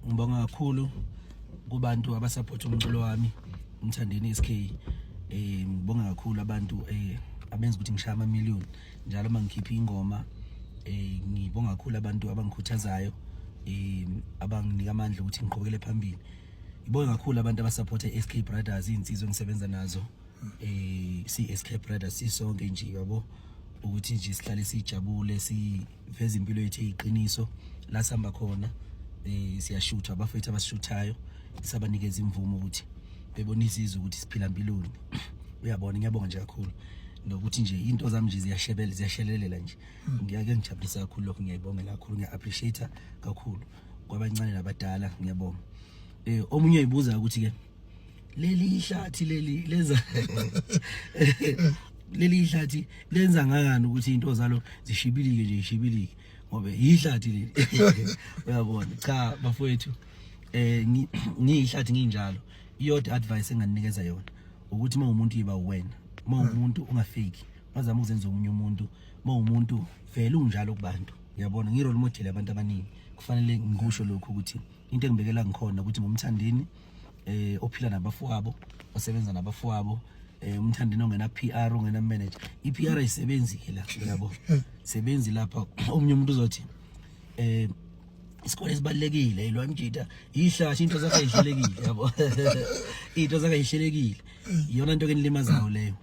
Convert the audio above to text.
ngibonga kakhulu kubantu abasupport umculo wami umthandeni SK. Ngibonga kakhulu abantu abenza ukuthi ngishaya ama-million njalo mangikhipha ingoma. Ngibonga kakhulu abantu abangikhuthazayo, abanginika amandla ukuthi ngiqhubekele phambili. Ngibonga kakhulu abantu abasupport SK Brothers, insizwe engisebenza nazo. SK Brothers sisonke nje yabo, ukuthi nje sihlale sijabule, siveze impilo yethu eyiqiniso la sihamba khona. Siyashutha abafethu abasishuthayo, sisabanikeza imvumo ukuthi bebonisa izwe ukuthi siphila empilweni. Uyabona, ngiyabonga nje kakhulu nokuthi nje into zami nje ziyashelelela nje. Ngiyake ngijabulisa kakhulu lokho, ngiyayibongela kakhulu, ngiya-appreciate kakhulu kwabancane nabadala, ngiyabonga. Omunye uyibuza ukuthi ke leli ihlathi leli lenza leli ihlathi lenza ngangani ukuthi into zalo zishibilike nje ishibilike ngoba ihlathi leli. Uyabona, cha bafowethu, ngiyihlathi nginjalo. Iyodwa advice enganinikeza yona ukuthi mawumuntu yiba wena, mawumuntu ungafake, mazama uzenza omunye umuntu, mawumuntu vele unjalo kubantu. Ngiyabona ngirole model yabantu abaningi, kufanele ngikusho lokho ukuthi into engibekela ngikhona ukuthi ngumthandeni ophila nabafowabo, osebenza nabafowabo, umthandeni ongena PR, ongena manager. iPR ayisebenzi ke la, yabo sebenzi lapha. Omunye umuntu uzothi isikole sibalekile yilo mjida ihlashi, into zakhe ayihlelekile, yabo into zakhe ayihlelekile, iyona into ke nilimazayo leyo.